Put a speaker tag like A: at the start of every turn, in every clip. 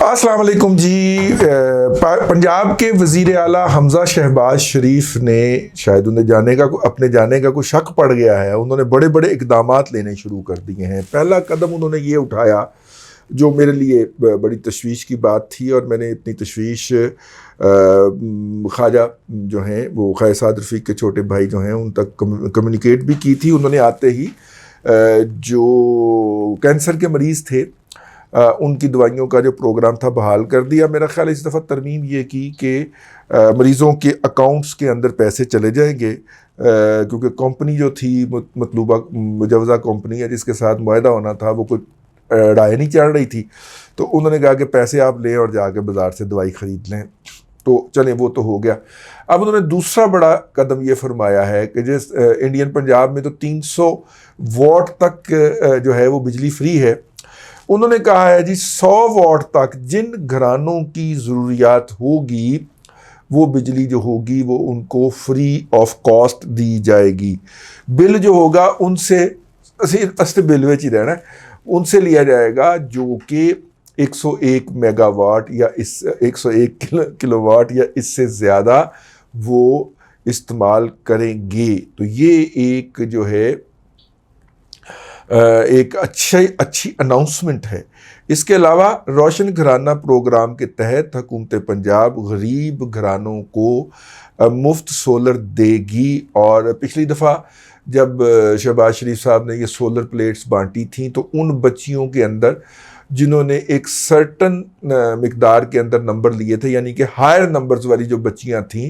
A: السلام علیکم جی. پنجاب کے وزیر اعلیٰ حمزہ شہباز شریف نے شاید انہیں اپنے جانے کا کوئی شک پڑ گیا ہے. انہوں نے بڑے بڑے اقدامات لینے شروع کر دیے ہیں. پہلا قدم انہوں نے یہ اٹھایا جو میرے لیے بڑی تشویش کی بات تھی, اور میں نے اپنی تشویش خواجہ جو ہیں وہ خواجہ سعد رفیق کے چھوٹے بھائی جو ہیں ان تک کمیونیکیٹ بھی کی تھی. انہوں نے آتے ہی جو کینسر کے مریض تھے ان کی دوائیوں کا جو پروگرام تھا بحال کر دیا. میرا خیال اس دفعہ ترمیم یہ کی کہ مریضوں کے اکاؤنٹس کے اندر پیسے چلے جائیں گے, کیونکہ کمپنی جو تھی مطلوبہ مجوزہ کمپنی ہے جس کے ساتھ معاہدہ ہونا تھا وہ کوئی رائے نہیں چڑھ رہی تھی, تو انہوں نے کہا کہ پیسے آپ لیں اور جا کے بازار سے دوائی خرید لیں. تو چلیں وہ تو ہو گیا. اب انہوں نے دوسرا بڑا قدم یہ فرمایا ہے کہ جس انڈین پنجاب میں تو 300 واٹ تک جو ہے وہ بجلی فری ہے. انہوں نے کہا ہے جی 100 واٹ تک جن گھرانوں کی ضروریات ہوگی وہ بجلی جو ہوگی وہ ان کو فری آف کاسٹ دی جائے گی. بل جو ہوگا ان سے بل وچ ہی رہنا ہے, ان سے لیا جائے گا جو کہ 101 میگا واٹ یا 101 کلو واٹ یا اس سے زیادہ وہ استعمال کریں گے. تو یہ ایک جو ہے ایک اچھی اناؤنسمنٹ ہے. اس کے علاوہ روشن گھرانہ پروگرام کے تحت حکومت پنجاب غریب گھرانوں کو مفت سولر دے گی. اور پچھلی دفعہ جب شہباز شریف صاحب نے یہ سولر پلیٹس بانٹی تھیں تو ان بچیوں کے اندر جنہوں نے ایک سرٹن مقدار کے اندر نمبر لیے تھے, یعنی کہ ہائر نمبرز والی جو بچیاں تھیں,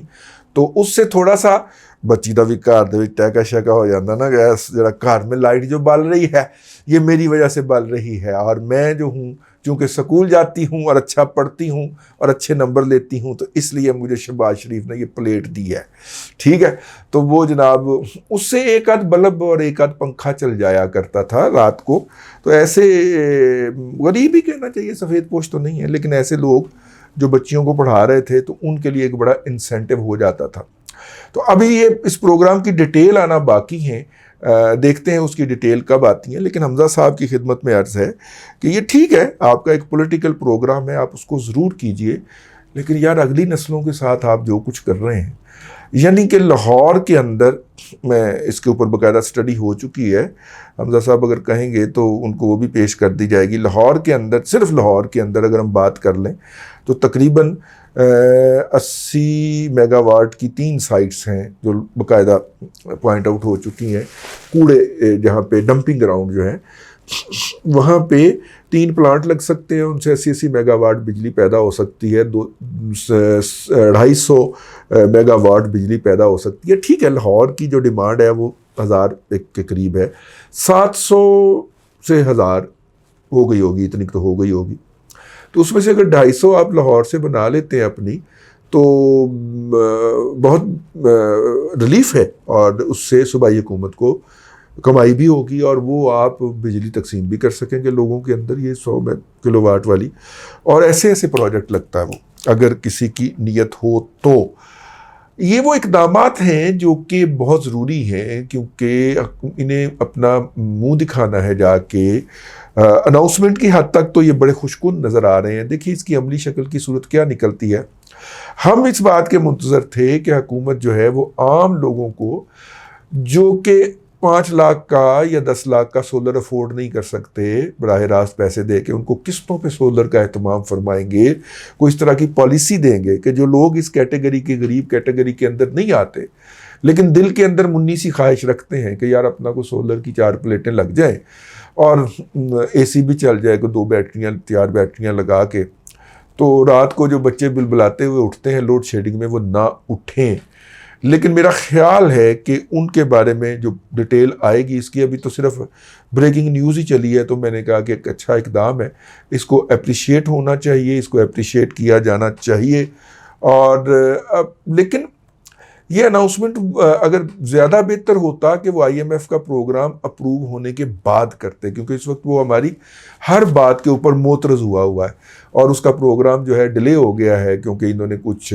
A: تو اس سے تھوڑا سا بچی کا بھی گھر دے ٹیکا شیکا ہو جاتا نا, گیس جڑا گھر میں لائٹ جو بل رہی ہے یہ میری وجہ سے بل رہی ہے, اور میں جو ہوں چونکہ سکول جاتی ہوں اور اچھا پڑھتی ہوں اور اچھے نمبر لیتی ہوں تو اس لیے مجھے شہباز شریف نے یہ پلیٹ دی ہے. ٹھیک ہے, تو وہ جناب اس سے ایک آدھ بلب اور ایک آدھ پنکھا چل جایا کرتا تھا رات کو. تو ایسے غریب ہی کہنا چاہیے, سفید پوش تو نہیں ہے, لیکن ایسے لوگ جو بچیوں کو پڑھا رہے تھے تو ان کے لیے ایک بڑا انسینٹو ہو جاتا تھا. تو ابھی یہ اس پروگرام کی ڈیٹیل آنا باقی ہیں, دیکھتے ہیں اس کی ڈیٹیل کب آتی ہیں. لیکن حمزہ صاحب کی خدمت میں عرض ہے کہ یہ ٹھیک ہے, آپ کا ایک پولیٹیکل پروگرام ہے, آپ اس کو ضرور کیجئے, لیکن یار اگلی نسلوں کے ساتھ آپ جو کچھ کر رہے ہیں, یعنی کہ لاہور کے اندر میں اس کے اوپر باقاعدہ اسٹڈی ہو چکی ہے, حمزہ صاحب اگر کہیں گے تو ان کو وہ بھی پیش کر دی جائے گی. لاہور کے اندر, صرف لاہور کے اندر اگر ہم بات کر لیں تو تقریباً 80 میگا واٹ کی 3 سائٹس ہیں جو باقاعدہ پوائنٹ آؤٹ ہو چکی ہیں. کوڑے جہاں پہ ڈمپنگ گراؤنڈ جو ہے وہاں پہ 3 پلانٹ لگ سکتے ہیں, ان سے 80 میگا واٹ بجلی پیدا ہو سکتی ہے, 250 میگا واٹ بجلی پیدا ہو سکتی ہے. ٹھیک ہے, لاہور کی جو ڈیمانڈ ہے وہ 1000 کے قریب ہے, 700 سے 1000 ہو گئی ہوگی, اتنی تو ہو گئی ہوگی. تو اس میں سے اگر 250 آپ لاہور سے بنا لیتے ہیں اپنی تو بہت ریلیف ہے, اور اس سے صوبائی حکومت کو کمائی بھی ہوگی اور وہ آپ بجلی تقسیم بھی کر سکیں گے لوگوں کے اندر, یہ 100 کلو واٹ والی. اور ایسے پروجیکٹ لگتا ہے وہ اگر کسی کی نیت ہو تو. یہ وہ اقدامات ہیں جو کہ بہت ضروری ہیں, کیونکہ انہیں اپنا منہ دکھانا ہے جا کے. اناؤنسمنٹ کی حد تک تو یہ بڑے خوشکن نظر آ رہے ہیں. دیکھیے اس کی عملی شکل کی صورت کیا نکلتی ہے. ہم اس بات کے منتظر تھے کہ حکومت جو ہے وہ عام لوگوں کو جو کہ 5 لاکھ کا یا 10 لاکھ کا سولر افورڈ نہیں کر سکتے براہ راست پیسے دے کے, ان کو قسطوں پہ سولر کا اہتمام فرمائیں گے. کوئی اس طرح کی پالیسی دیں گے کہ جو لوگ اس کیٹیگری کے غریب کیٹیگری کے اندر نہیں آتے لیکن دل کے اندر منی سی خواہش رکھتے ہیں کہ یار اپنا کو سولر کی 4 پلیٹیں لگ جائیں اور اے سی بھی چل جائے کہ 2 بیٹریاں 4 بیٹریاں لگا کے, تو رات کو جو بچے بلبلاتے ہوئے اٹھتے ہیں لوڈ شیڈنگ میں وہ نہ اٹھیں. لیکن میرا خیال ہے کہ ان کے بارے میں جو ڈیٹیل آئے گی, اس کی ابھی تو صرف بریکنگ نیوز ہی چلی ہے, تو میں نے کہا کہ ایک اچھا اقدام ہے, اس کو اپریشیٹ ہونا چاہیے, اس کو اپریشیٹ کیا جانا چاہیے. اور لیکن یہ اناؤنسمنٹ اگر زیادہ بہتر ہوتا کہ وہ IMF کا پروگرام اپروو ہونے کے بعد کرتے, کیونکہ اس وقت وہ ہماری ہر بات کے اوپر معترض ہوا ہے اور اس کا پروگرام جو ہے ڈیلے ہو گیا ہے, کیونکہ انہوں نے کچھ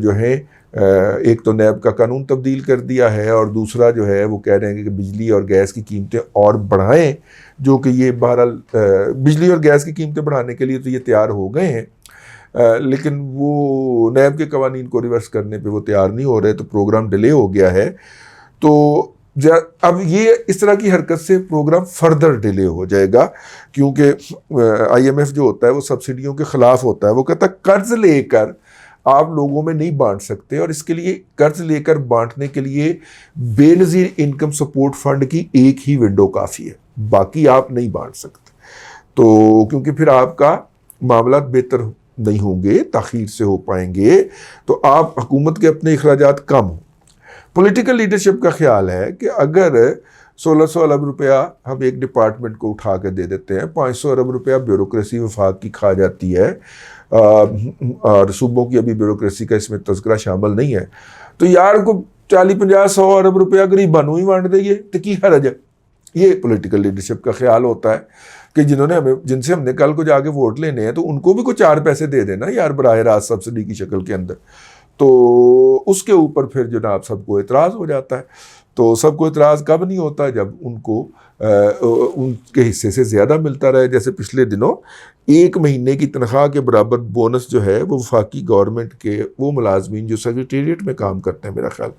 A: جو ہیں ایک تو نیب کا قانون تبدیل کر دیا ہے، اور دوسرا جو ہے وہ کہہ رہے ہیں کہ بجلی اور گیس کی قیمتیں اور بڑھائیں، جو کہ یہ بہرحال بجلی اور گیس کی قیمتیں بڑھانے کے لیے تو یہ تیار ہو گئے ہیں، لیکن وہ نیب کے قوانین کو ریورس کرنے پہ وہ تیار نہیں ہو رہے، تو پروگرام ڈیلے ہو گیا ہے۔ تو اب یہ اس طرح کی حرکت سے پروگرام فردر ڈیلے ہو جائے گا، کیونکہ آئی ایم ایف جو ہوتا ہے وہ سبسڈیوں کے خلاف ہوتا ہے۔ وہ کہتا ہے قرض لے کر آپ لوگوں میں نہیں بانٹ سکتے، اور اس کے لیے قرض لے کر بانٹنے کے لیے بے نظیر انکم سپورٹ فنڈ کی ایک ہی ونڈو کافی ہے، باقی آپ نہیں بانٹ سکتے۔ تو کیونکہ پھر آپ کا معاملات بہتر نہیں ہوں گے، تاخیر سے ہو پائیں گے، تو آپ حکومت کے اپنے اخراجات کم ہوں۔ پولیٹیکل لیڈرشپ کا خیال ہے کہ اگر 1600 ارب روپیہ ہم ایک ڈپارٹمنٹ کو اٹھا کے دے دیتے ہیں، 500 ارب روپیہ بیوروکریسی وفاق کی کھا جاتی ہے، اور صوبوں کی ابھی بیوروکریسی کا اس میں تذکرہ شامل نہیں ہے، تو یار کو 40-50-100 ارب روپیہ غریبانوں ہی بانٹ دیں گے تو کی حرج ہے۔ یہ پولیٹیکل لیڈرشپ کا خیال ہوتا ہے کہ جن سے ہم نے کل کو جا کے ووٹ لینے ہیں تو ان کو بھی کچھ 4 پیسے دے دینا یار براہ راست سبسڈی کی شکل کے اندر۔ تو اس کے اوپر پھر جناب سب کو اعتراض ہو جاتا ہے۔ تو سب کو اعتراض کب نہیں ہوتا؟ جب ان کو ان کے حصے سے زیادہ ملتا رہے۔ جیسے پچھلے دنوں 1 مہینے کی تنخواہ کے برابر بونس جو ہے وہ وفاقی گورنمنٹ کے وہ ملازمین جو سیکریٹریٹ میں کام کرتے ہیں، میرا خیال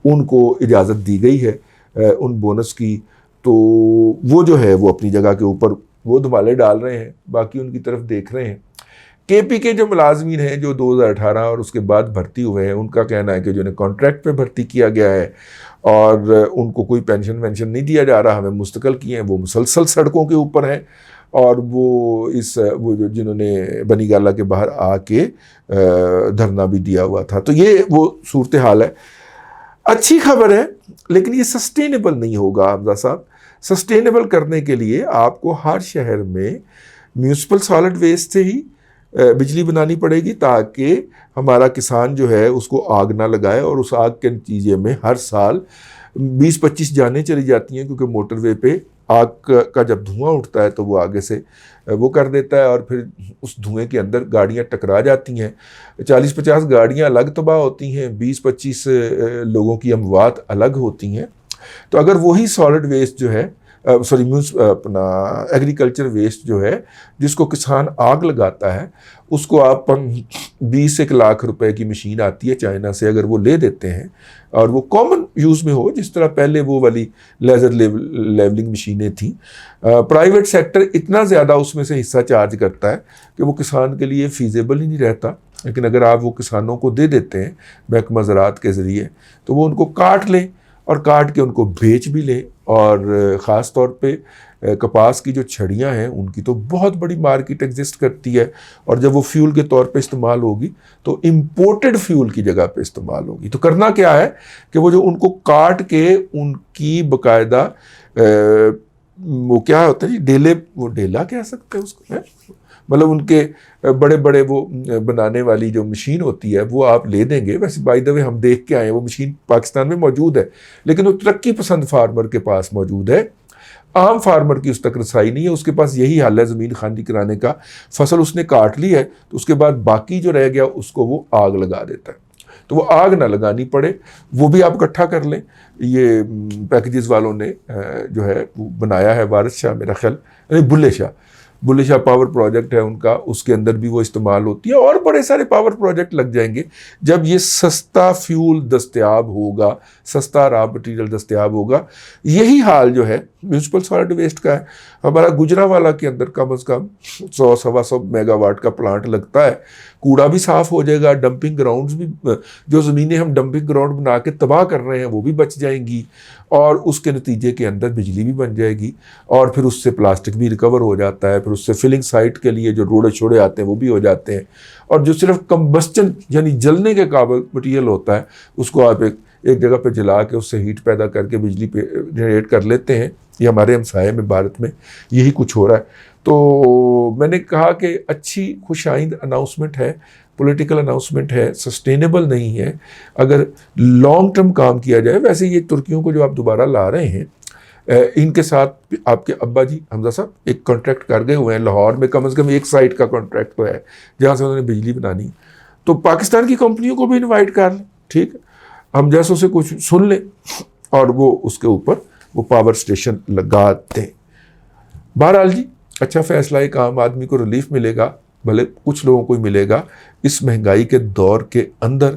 A: ان کو اجازت دی گئی ہے ان بونس کی، تو وہ جو ہے وہ اپنی جگہ کے اوپر وہ دھمالے ڈال رہے ہیں، باقی ان کی طرف دیکھ رہے ہیں۔ کے پی کے جو ملازمین ہیں جو 2018 اور اس کے بعد بھرتی ہوئے ہیں، ان کا کہنا ہے کہ جو انہیں کانٹریکٹ پہ بھرتی کیا گیا ہے اور ان کو کوئی پینشن وینشن نہیں دیا جا رہا، ہمیں مستقل کیے ہیں، وہ مسلسل سڑکوں کے اوپر ہیں، اور وہ جنہوں نے بنی گالہ کے باہر آ کے دھرنا بھی دیا ہوا تھا۔ تو یہ وہ صورتحال ہے۔ اچھی خبر ہے، لیکن یہ سسٹینیبل نہیں ہوگا حمزہ صاحب۔ سسٹینیبل کرنے کے لیے آپ کو ہر شہر میں میونسپل سالڈ ویسٹ سے ہی بجلی بنانی پڑے گی، تاکہ ہمارا کسان جو ہے اس کو آگ نہ لگائے، اور اس آگ کے نتیجے میں ہر سال 20-25 جانیں چلی جاتی ہیں، کیونکہ موٹر وے پہ آگ کا جب دھواں اٹھتا ہے تو وہ آگے سے وہ کر دیتا ہے، اور پھر اس دھوئیں کے اندر گاڑیاں ٹکرا جاتی ہیں، 40-50 گاڑیاں الگ تباہ ہوتی ہیں، 20-25 لوگوں کی اموات الگ ہوتی ہیں۔ تو اگر وہی سالڈ ویسٹ جو ہے اپنا ایگریکلچر ویسٹ جو ہے جس کو کسان آگ لگاتا ہے، اس کو آپ 20 لاکھ روپے کی مشین آتی ہے چائنا سے، اگر وہ لے دیتے ہیں اور وہ کامن یوز میں ہو، جس طرح پہلے وہ والی لیزر لیولنگ مشینیں تھیں، پرائیویٹ سیکٹر اتنا زیادہ اس میں سے حصہ چارج کرتا ہے کہ وہ کسان کے لیے فیزیبل ہی نہیں رہتا۔ لیکن اگر آپ وہ کسانوں کو دے دیتے ہیں محکمہ زراعت کے ذریعے، تو وہ ان کو کاٹ لیں اور کاٹ کے ان کو بیچ بھی لیں، اور خاص طور پہ کپاس کی جو چھڑیاں ہیں ان کی تو بہت بڑی مارکیٹ ایگزسٹ کرتی ہے، اور جب وہ فیول کے طور پہ استعمال ہوگی تو امپورٹڈ فیول کی جگہ پہ استعمال ہوگی۔ تو کرنا کیا ہے کہ وہ جو ان کو کاٹ کے ان کی باقاعدہ وہ کیا ہوتا ہے جی ڈیلے، وہ ڈیلا کہہ سکتے ہیں اس کو، مطلب ان کے بڑے بڑے وہ بنانے والی جو مشین ہوتی ہے وہ آپ لے دیں گے۔ ویسے بائی دا وے ہم دیکھ کے آئے ہیں وہ مشین پاکستان میں موجود ہے، لیکن وہ ترقی پسند فارمر کے پاس موجود ہے، عام فارمر کی اس تک رسائی نہیں ہے۔ اس کے پاس یہی حل ہے زمین خاندی کرانے کا، فصل اس نے کاٹ لی ہے تو اس کے بعد باقی جو رہ گیا اس کو وہ آگ لگا دیتا ہے، تو وہ آگ نہ لگانی پڑے، وہ بھی آپ اکٹھا کر لیں۔ یہ پیکیجز والوں نے جو ہے وہ بنایا ہے، وارث شاہ میرا خیال، بلے شاہ پاور پروجیکٹ ہے ان کا، اس کے اندر بھی وہ استعمال ہوتی ہے، اور بڑے سارے پاور پروجیکٹ لگ جائیں گے جب یہ سستا فیول دستیاب ہوگا، سستا را مٹیریل دستیاب ہوگا۔ یہی حال جو ہے میونسپل سالڈ ویسٹ کا ہے۔ ہمارا گجرانوالہ کے اندر کم از کم 100-125 میگا واٹ کا پلانٹ لگتا ہے، کوڑا بھی صاف ہو جائے گا، ڈمپنگ گراؤنڈز بھی، جو زمینیں ہم ڈمپنگ گراؤنڈ بنا کے تباہ کر رہے ہیں وہ بھی بچ جائیں گی، اور اس کے نتیجے کے اندر بجلی بھی بن جائے گی، اور پھر اس سے پلاسٹک بھی ریکور ہو جاتا ہے، پھر اس سے فلنگ سائٹ کے لیے جو روڑے چھوڑے آتے ہیں وہ بھی ہو جاتے ہیں، اور جو صرف کمبسچن یعنی جلنے کے قابل مٹیریل ہوتا ہے اس کو آپ ایک جگہ پہ جلا کے اس سے ہیٹ پیدا کر کے بجلی پہ جنریٹ کر لیتے ہیں۔ یہ ہمارے ہمسائے میں بھارت میں یہی کچھ ہو رہا ہے۔ تو میں نے کہا کہ اچھی خوش آئند اناؤنسمنٹ ہے، پولیٹیکل اناؤنسمنٹ ہے، سسٹینیبل نہیں ہے اگر لانگ ٹرم کام کیا جائے۔ ویسے یہ ترکیوں کو جو آپ دوبارہ لا رہے ہیں، ان کے ساتھ آپ کے ابا جی حمزہ صاحب ایک کانٹریکٹ کر گئے ہوئے ہیں، لاہور میں کم از کم ایک سائٹ کا کانٹریکٹ تو ہے جہاں سے انہوں نے بجلی بنانی، تو پاکستان کی کمپنیوں کو بھی انوائٹ کر لیں، ٹھیک ہے، ہم جیسوں سے کچھ سن لیں اور وہ اس کے اوپر وہ پاور اسٹیشن لگا دیں۔ بہرحال جی اچھا فیصلہ ایک عام آدمی کو ریلیف ملے گا، بھلے کچھ لوگوں کو ہی ملے گا اس مہنگائی کے دور کے اندر،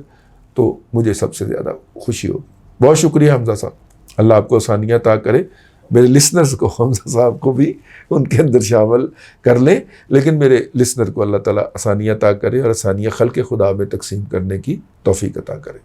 A: تو مجھے سب سے زیادہ خوشی ہوگی۔ بہت شکریہ حمزہ صاحب، اللہ آپ کو آسانیاں عطا کرے، میرے لسنرز کو، حمزہ صاحب کو بھی ان کے اندر شامل کر لیں، لیکن میرے لسنر کو اللہ تعالیٰ آسانیاں عطا کرے اور آسانیاں خلق خدا میں تقسیم کرنے کی توفیق عطا کرے۔